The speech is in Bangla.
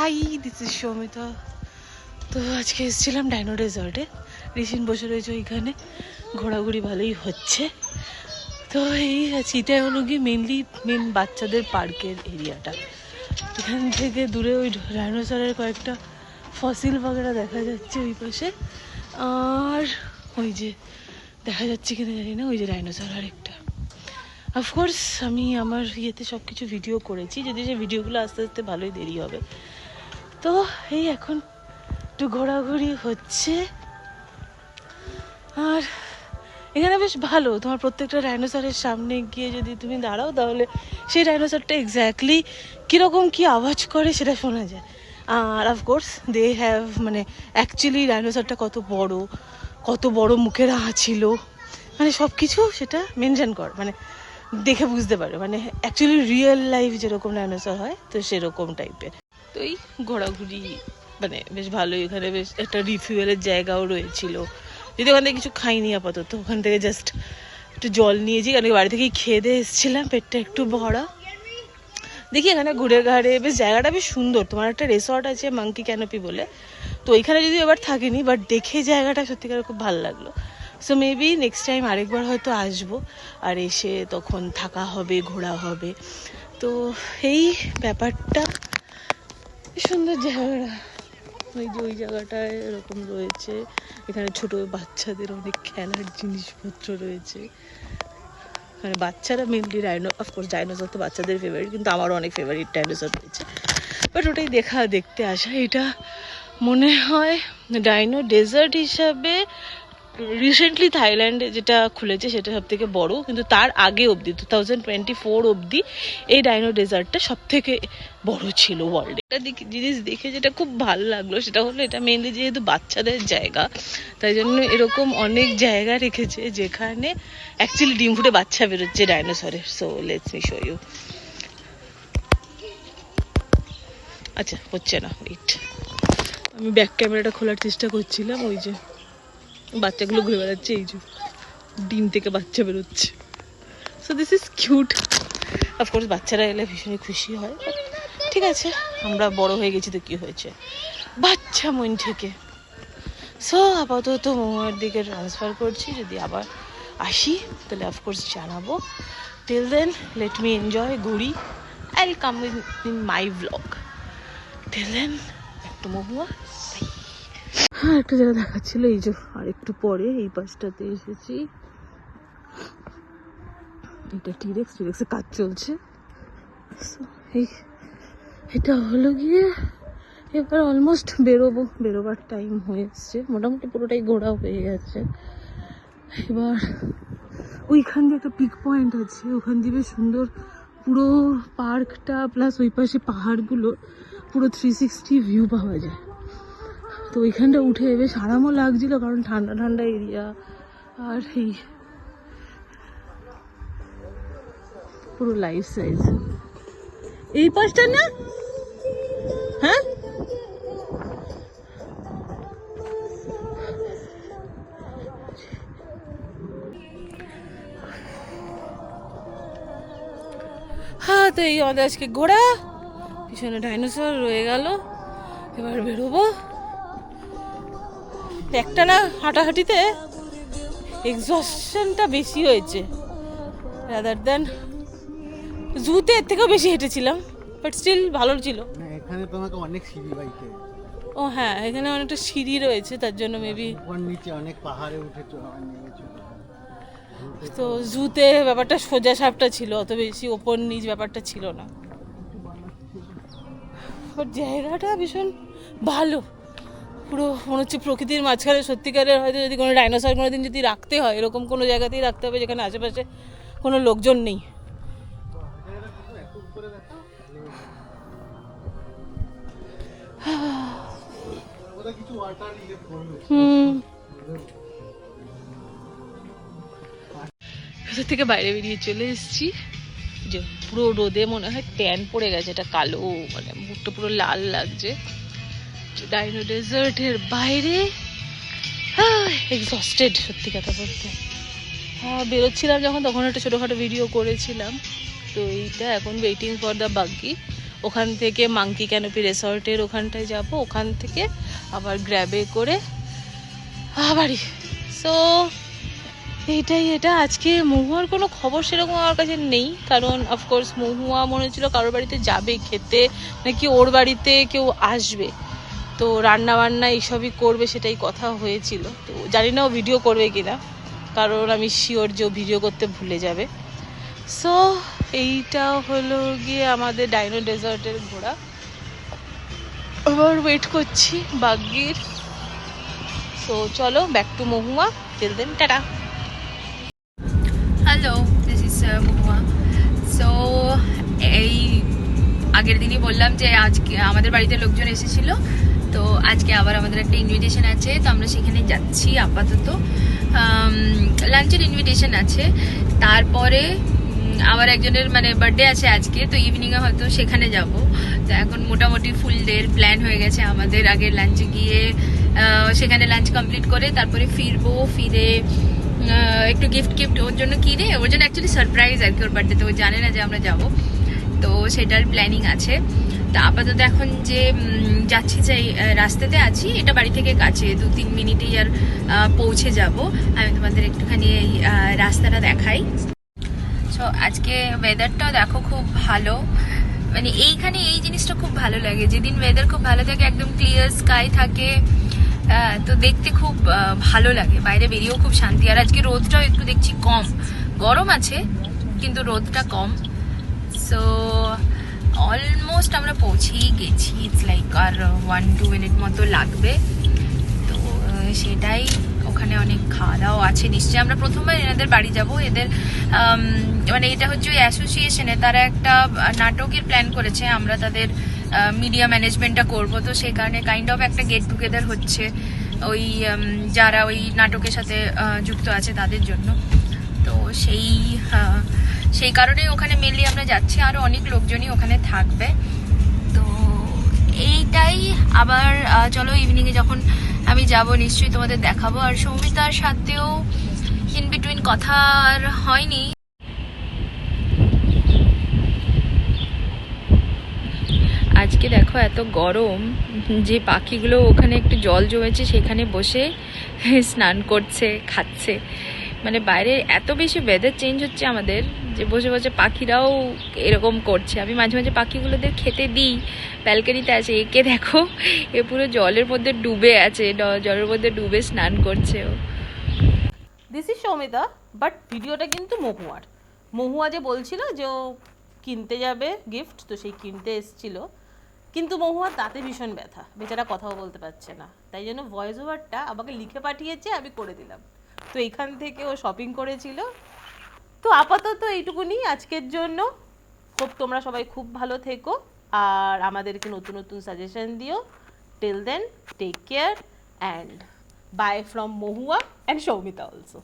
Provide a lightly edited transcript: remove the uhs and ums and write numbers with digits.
High, this is Soumita. তো আজকে এসেছিলাম ডাইনো ডেজার্টে। রিসিন বসে রয়েছে ওইখানে, ঘোরাঘুরি ভালোই হচ্ছে। তো এই আছে, এটা হলো গিয়ে মেন বাচ্চাদের পার্কের এরিয়াটা। এখান থেকে দূরে ওই ডাইনোসরের কয়েকটা ফসিল বগেরা দেখা যাচ্ছে ওই পাশে। আর ওই যে দেখা যাচ্ছে কিনা জানি না, ওই যে ডাইনোসর আরেকটা। অফকোর্স আমি আমার ইয়েতে সব কিছু ভিডিও করেছি, যদি সেই ভিডিওগুলো আস্তে আস্তে ভালোই দেরি হবে। তো এই এখন একটু ঘোরাঘুরি হচ্ছে। আর এখানে বেশ ভালো, তোমার প্রত্যেকটা ডাইনোসরের সামনে গিয়ে যদি তুমি দাঁড়াও তাহলে সেই ডাইনোসরটা এক্স্যাক্টলি কীরকম কী আওয়াজ করে সেটা শোনা যায়। আর অফকোর্স দে হ্যাভ মানে অ্যাকচুয়ালি ডাইনোসরটা কত বড় মুখের ছিল, মানে সব কিছু সেটা মেনশন কর, মানে দেখে বুঝতে পারো, মানে অ্যাকচুয়ালি রিয়েল লাইফ যেরকম ডাইনোসর হয় তো সেরকম টাইপের। তো এই ঘোরাঘুরি মানে বেশ ভালোই। এখানে বেশ একটা রিফিউয়েলের জায়গাও রয়েছিল, যদি ওখান থেকে কিছু খাইনি আপাতত। ওখান থেকে জাস্ট একটু জল নিয়েছি, কারণ বাড়ি থেকেই খেয়ে দিয়ে এসেছিলাম, পেটটা একটু ভরা। দেখি এখানে ঘুরে ঘাড়ে বেশ জায়গাটা বেশ সুন্দর। তোমার একটা রিসর্ট আছে মাঙ্কি ক্যানোপি বলে, তো ওইখানে যদি এবার থাকিনি, বাট দেখে জায়গাটা সত্যিকার খুব ভালো লাগলো। সো মেবি নেক্সট টাইম আরেকবার হয়তো আসবো, আর এসে তখন থাকা হবে, ঘোরা হবে। তো এই ব্যাপারটা সুন্দর জায়গাটা। ওই জায়গাটায় এরকম রয়েছে। এখানে ছোট বাচ্চাদের অনেক খেলার জিনিসপত্র রয়েছে। মানে বাচ্চারা মেনলি অফকোর্স ডাইনোসর তো বাচ্চাদের ফেভারিট, কিন্তু আমারও অনেক ফেভারিট ডাইনোসর রয়েছে। বাট ওটাই দেখতে আসা। এটা মনে হয় ডাইনো ডেজার্ট হিসাবে রিসেন্টলি থাইল্যান্ডে যেটা খুলেছে সেটা সব থেকে বড়, কিন্তু তার আগে অবধি 2024 অবধি এই ডাইনো ডেজার্টটা সব থেকে বড় ছিল ওয়ার্ল্ডে। একটা জিনিস দেখে যেটা খুব ভালো লাগলো সেটা হলো, এটা মেনলি যেহেতু বাচ্চাদের জায়গা, তাই জন্য এরকম অনেক জায়গা রেখেছে যেখানে অ্যাকচুয়ালি ডিম ফুটে বাচ্চা বেরোচ্ছে ডাইনোসরের। So let's me show you. আচ্ছা, হচ্ছে না, ওয়েট, আমি ব্যাক ক্যামেরাটা খোলার চেষ্টা করছিলাম। ওই যে বাচ্চাগুলো ঘুরে বেড়াচ্ছে, এই যে ডিম থেকে বাচ্চা বেরোচ্ছে। So this is cute. Of course বাচ্চারা এলে ভীষণই খুশি হয়, ঠিক আছে, আমরা বড় হয়ে গেছি তো কি হয়েছে, বাচ্চা মন থেকে। সো আপাতত মোমোর দিকে ট্রান্সফার করছি, যদি আবার আসি তাহলে অফকোর্স জানাবো। Till then let me enjoy, ঘুরি, I will come in my blog. Till then একটু মোমো। হ্যাঁ, একটা জায়গা দেখাচ্ছিল, এই যে আর একটু পরে এই পাশটাতে এসেছি। এটা টিরেক্সে কাজ চলছে। এটা হলো গিয়ে এবার অলমোস্ট বেরোবার টাইম হয়ে এসছে, মোটামুটি পুরোটাই ঘোরা হয়ে গেছে। এবার ওইখান দিয়ে একটা পিক পয়েন্ট আছে, ওখান দিয়ে বেশ সুন্দর পুরো পার্কটা প্লাস ওই পাশে পাহাড়গুলো পুরো 360 ভিউ পাওয়া যায়। তো ওইখানটা উঠে বেশ আরামও লাগছিল, কারণ ঠান্ডা ঠান্ডা এরিয়া। আর এই পুরো লাইফ সাইজ এই পাশটা না। হ্যাঁ, হ্যাঁ, তো এই আমাদের আজকে ঘোরা। পিছনে ডাইনোসর রয়ে গেল, এবার বেরোবো। একটা না হাঁটাহাঁটিতে এক্সস্টনটা বেশি হয়েছে রাদার দেন জুতে, এর থেকেও বেশি হেঁটেছিলাম, বাট স্টিল ভালো ছিল। এখানে তোমাকে অনেক সিঁড়ি বাইতে। ও হ্যাঁ, এখানে অনেকটা সিঁড়ি রয়েছে, তার জন্য মেবি উপর নিচে অনেক পাহাড়ে উঠেছো। তো জুতে ব্যাপারটা সোজা সাপটা ছিল, অত বেশি ওপর নিচ ব্যাপারটা ছিল না। বাট জায়গাটা ভীষণ ভালো, পুরো মনে হচ্ছে প্রকৃতির মাঝখানে। সত্যিকারের হয়তো যদি কোনো ডাইনোসর কোনো দিন যদি রাখতে হয়, এরকম কোনো জায়গাতেই রাখতে হবে যেখানে আশেপাশে কোনো লোকজন নেই। ভেতর থেকে বাইরে বেরিয়ে চলে এসেছি, যে পুরো রোদে মনে হয় ট্যান পড়ে গেছে, এটা কালো, মানে মুখটা পুরো লাল লাগছে। ডাইনো ডেজার্টের বাইরে এক্সস্টেড সত্যি কথা বলতে। হ্যাঁ, বেরোচ্ছিলাম যখন, তখন একটা ছোটোখাটো ভিডিও করেছিলাম। তো এইটা এখন ওয়েটিং ফর দ্য বাগ্গি। ওখান থেকে মাঙ্কি ক্যানোপি রিসর্টের ওখানটায় যাব, ওখান থেকে আবার গ্র্যাবে করে বাড়ি। সো এইটাই, এটা আজকে মহুয়ার কোনো খবর সেরকম আমার কাছে নেই, কারণ অফকোর্স মহুয়া মনে হচ্ছিল কারোর বাড়িতে যাবে খেতে, নাকি ওর বাড়িতে কেউ আসবে, তো রান্না বান্না এইসবই করবে সেটাই কথা হয়েছিল। তো জানি না ও ভিডিও করবে কিনা, কারণ আমি শিওর যে ও ভিডিও করতে ভুলে যাবে। সো এইটা হলো গিয়ে আমাদের ডাইনো ডেজার্টের ঘোড়া। আবার ওয়েট করছি বাগ্গির। সো চলো back to Mahua, till then tata. Hello, this is Mahua. So এই আগের দিনই বললাম যে আজকে আমাদের বাড়িতে লোকজন এসেছিল, তো আজকে আবার আমাদের একটা ইনভিটেশন আছে, তো আমরা সেখানে যাচ্ছি। আপাতত লাঞ্চের ইনভিটেশন আছে, তারপরে আবার একজনের মানে বার্থডে আছে আজকে, তো ইভিনিংয়ে হয়তো সেখানে যাব। তো এখন মোটামুটি ফুল ডের প্ল্যান হয়ে গেছে আমাদের। আগে লাঞ্চে গিয়ে সেখানে লাঞ্চ কমপ্লিট করে তারপরে ফিরবো, ফিরে একটু গিফট ওর জন্য কিনে, ওর জন্য অ্যাকচুয়ালি সারপ্রাইজ আর কি, ওর বার্থডে, তো ও জানে না যে আমরা যাব, তো সেটার প্ল্যানিং আছে। তা আপাতত এখন যে যাচ্ছি, যে রাস্তাতে আছি, এটা বাড়ি থেকে কাছে, 2-3 মিনিটেই আর পৌঁছে যাব। আমি তোমাদের একটুখানি এই রাস্তাটা দেখাই। সো আজকে ওয়েদারটাও দেখো খুব ভালো, মানে এইখানে এই জিনিসটা খুব ভালো লাগে, যেদিন ওয়েদার খুব ভালো থাকে, একদম ক্লিয়ার স্কাই থাকে, তো দেখতে খুব ভালো লাগে, বাইরে বেরিয়েও খুব শান্তি। আর আজকে রোদটাও একটু দেখছি কম, গরম আছে কিন্তু রোদটা কম। সো অলমোস্ট আমরা পৌঁছেই গেছি, ইটস লাইক আর 1-2 মিনিট মতো লাগবে। তো সেটাই, ওখানে অনেক খাওয়া দাওয়া আছে নিশ্চয়ই। আমরা প্রথমবার এনাদের বাড়ি যাব, এদের মানে এটা হচ্ছে ওই অ্যাসোসিয়েশনে তারা একটা নাটকের প্ল্যান করেছে, আমরা তাদের মিডিয়া ম্যানেজমেন্টটা করব, তো সেই কারণে কাইন্ড অফ একটা গেট টুগেদার হচ্ছে ওই যারা ওই নাটকের সাথে যুক্ত আছে তাদের জন্য। তো সেই কারণেই ওখানে মেনলি আমরা যাচ্ছি, আরও অনেক লোকজনই ওখানে থাকবে। তো এইটাই, আবার চলো ইভিনিংয়ে যখন আমি যাব নিশ্চয়ই তোমাদের দেখাবো। আর সৌমিতার সাথেও ইন বিটুইন কথা আর হয়নি। আজকে দেখো এত গরম যে পাখিগুলো ওখানে একটু জল জমেছে সেখানে বসে স্নান করছে, খাচ্ছে, মানে বাইরে এত বেশি ওয়েদার চেঞ্জ হচ্ছে আমাদের, যে বসে বসে পাখিরাও এরকম করছে। আমি মাঝে মাঝে পাখিগুলোদের খেতে দিই, ব্যালকনিতে আছে, একে দেখো এ পুরো জলের মধ্যে ডুবে আছে, জলের মধ্যে ডুবে স্নান করছে ও। দিস ইজ সৌমিতা, বাট ভিডিওটা কিন্তু মহুয়ার। মহুয়া যে বলছিল যে ও কিনতে যাবে গিফট, তো সেই কিনতে এসছিল, কিন্তু মহুয়ার দাঁতে ভীষণ ব্যথা, বেচারা কথাও বলতে পারছে না, তাই জন্য ভয়েস ওভারটা আমাকে লিখে পাঠিয়েছে, আমি করে দিলাম। তো এখান থেকে ও শপিং করেছিল। তো আপাতত এইটুকুনি আজকের জন্য। হোপ তোমরা সবাই খুব ভালো থেকো, আর আমাদেরকে নতুন নতুন সাজেশন দিও। Till then take care and bye from Mahua and Soumita also.